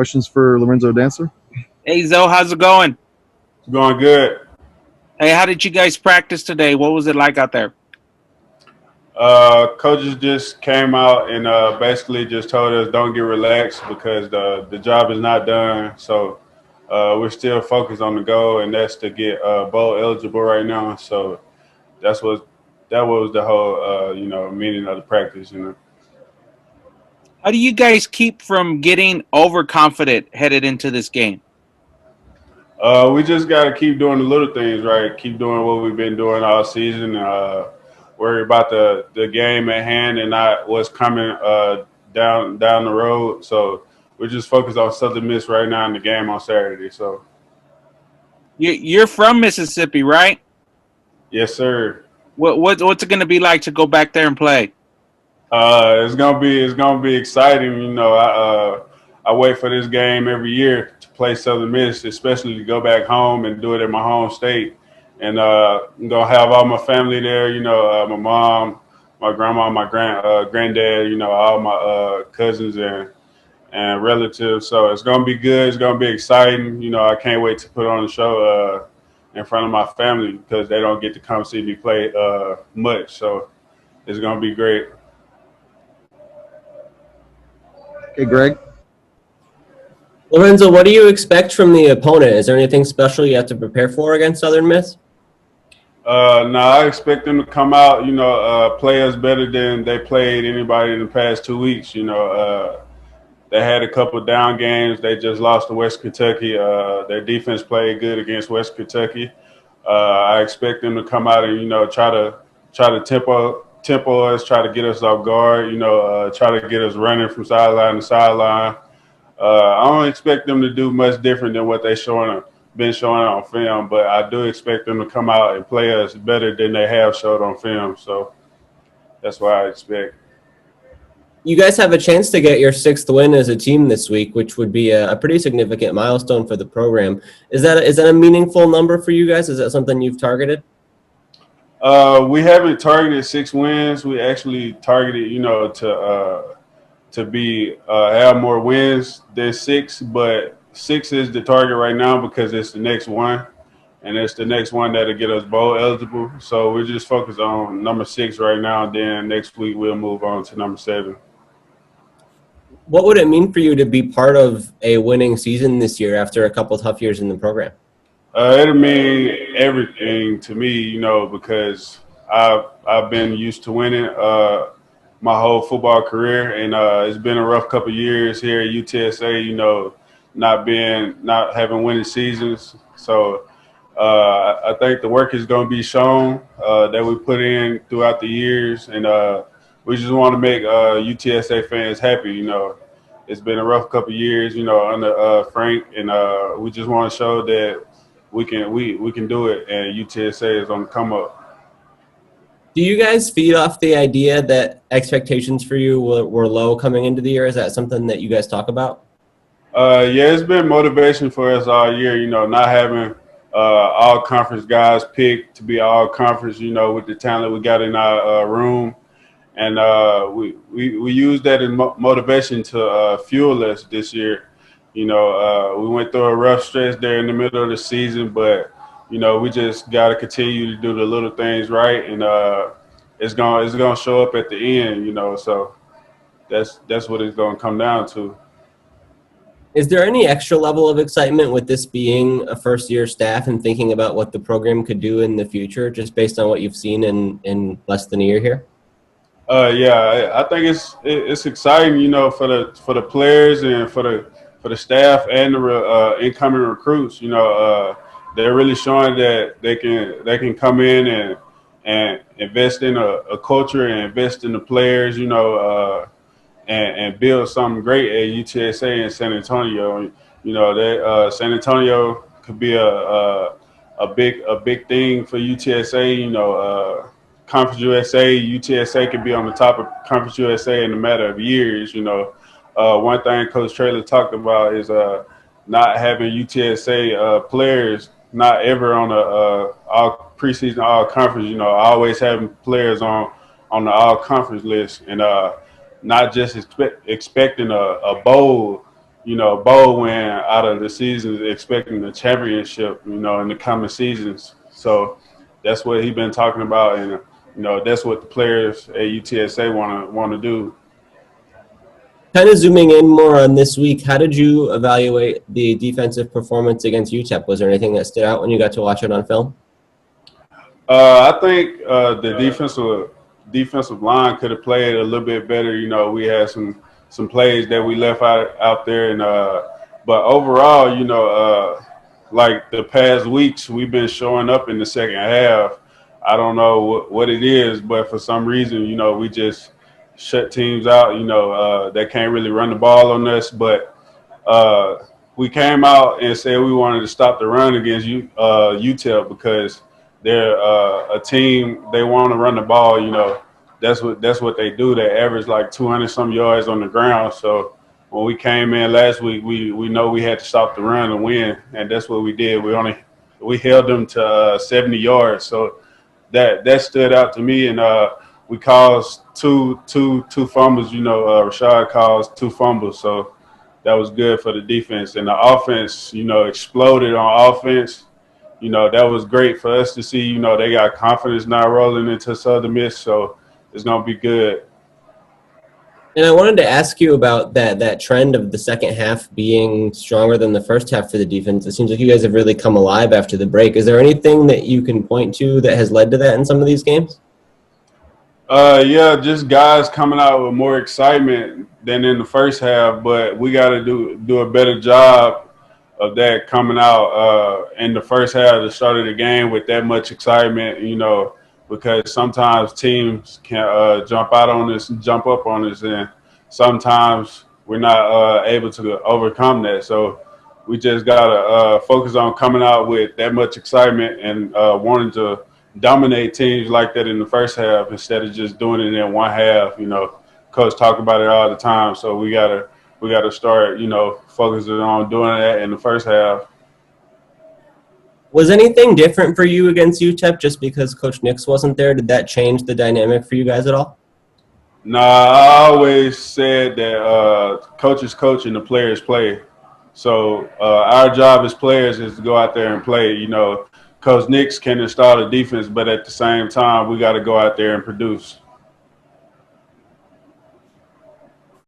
Questions for Lorenzo Dantzler? Hey, Zoe, how's it going? It's going good. Hey, how did you guys practice today? What was it like out there? Coaches just came out and basically just told us don't get relaxed because the job is not done. So we're still focused on the goal, and that's to get bowl eligible right now. So that's what that was the whole meaning of the practice. How do you guys keep from getting overconfident headed into this game? We just got to keep doing the little things, right? Keep doing what we've been doing all season. Worry about the game at hand and not what's coming down the road. So we're just focused on Southern Miss right now in the game on Saturday. So You're from Mississippi, right? yes, sir. What's it going to be like to go back there and play? It's gonna be exciting. I wait for this game every year to play Southern Miss, especially to go back home and do it in my home state. And I'm gonna have all my family there. My mom, my grandma, my granddad. All my cousins and relatives. So it's gonna be good. It's gonna be exciting. I can't wait to put on the show in front of my family because they don't get to come see me play much. So it's gonna be great. Okay, Greg. Lorenzo, what do you expect from the opponent? Is there anything special you have to prepare for against Southern Miss? No, I expect them to come out, play us better than they played anybody in the past 2 weeks. They had a couple of down games. They just lost to West Kentucky. Their defense played good against West Kentucky. I expect them to come out and try to tempo us, try to get us off guard. Try to get us running from sideline to sideline. I don't expect them to do much different than what they been showing on film, but I do expect them to come out and play us better than they have showed on film. So that's what I expect. You guys have a chance to get your 6th win as a team this week, which would be a pretty significant milestone for the program. Is that a meaningful number for you guys? Is that something you've targeted? We haven't targeted 6 wins. We actually targeted, to be have more wins than 6, but 6 is the target right now because it's the next one, and it's the next one that'll get us bowl eligible. So we're just focused on number 6 right now. Then next week we'll move on to number 7. What would it mean for you to be part of a winning season this year after a couple tough years in the program? It'll mean everything to me, because I've been used to winning my whole football career, and it's been a rough couple of years here at UTSA. Not having winning seasons. So I think the work is going to be shown that we put in throughout the years, and we just want to make UTSA fans happy. It's been a rough couple of years, under Frank, and we just want to show that we can do it, and UTSA is on the come up. Do you guys feed off the idea that expectations for you were low coming into the year? Is that something that you guys talk about? Yeah, it's been motivation for us all year, not having all conference guys picked to be all conference, with the talent we got in our room. And we use that as motivation to fuel us this year. We went through a rough stretch there in the middle of the season, but we just got to continue to do the little things right, and it's gonna show up at the end. So that's what it's gonna come down to. Is there any extra level of excitement with this being a first-year staff and thinking about what the program could do in the future, just based on what you've seen in less than a year here? Yeah, I think it's exciting, for the players and for the staff and the incoming recruits. They're really showing that they can come in and invest in a culture and invest in the players, and build something great at UTSA and San Antonio. That San Antonio could be a big thing for UTSA. Conference USA, UTSA could be on the top of Conference USA in a matter of years. One thing Coach Traylor talked about is not having UTSA players not ever on all preseason, all conference. Always having players on the all conference list, and not just expecting a bowl bowl win out of the season, expecting the championship, in the coming seasons. So that's what he's been talking about, and that's what the players at UTSA want to do. Kind of zooming in more on this week, how did you evaluate the defensive performance against UTEP? Was there anything that stood out when you got to watch it on film? I think the defensive line could have played a little bit better. We had some plays that we left out there, and but overall, like the past weeks, we've been showing up in the second half. I don't know what it is, but for some reason, we just shut teams out. That can't really run the ball on us. But we came out and said we wanted to stop the run against UTEP because they're a team. They want to run the ball. That's what they do. They average like 200 some yards on the ground. So when we came in last week, we know we had to stop the run and win, and that's what we did. We held them to 70 yards. So that stood out to me, and we caused two fumbles. Rashad caused 2 fumbles, so that was good for the defense. And the offense, exploded on offense. That was great for us to see. They got confidence now rolling into Southern Miss, so it's gonna be good. And I wanted to ask you about that trend of the second half being stronger than the first half for the defense. It seems like you guys have really come alive after the break. Is there anything that you can point to that has led to that in some of these games? Yeah, just guys coming out with more excitement than in the first half, but we got to do a better job of that coming out in the first half, the start of the game with that much excitement, because sometimes teams can jump up on us, and sometimes we're not able to overcome that. So we just got to focus on coming out with that much excitement and wanting to dominate teams like that in the first half instead of just doing it in one half. Coach talk about it all the time. So we gotta start, focusing on doing that in the first half. Was anything different for you against UTEP just because Coach Nix wasn't there? Did that change the dynamic for you guys at all? Nah, I always said that coaches coach and the players play. So our job as players is to go out there and play. Coach Nix can install the defense, but at the same time, we got to go out there and produce.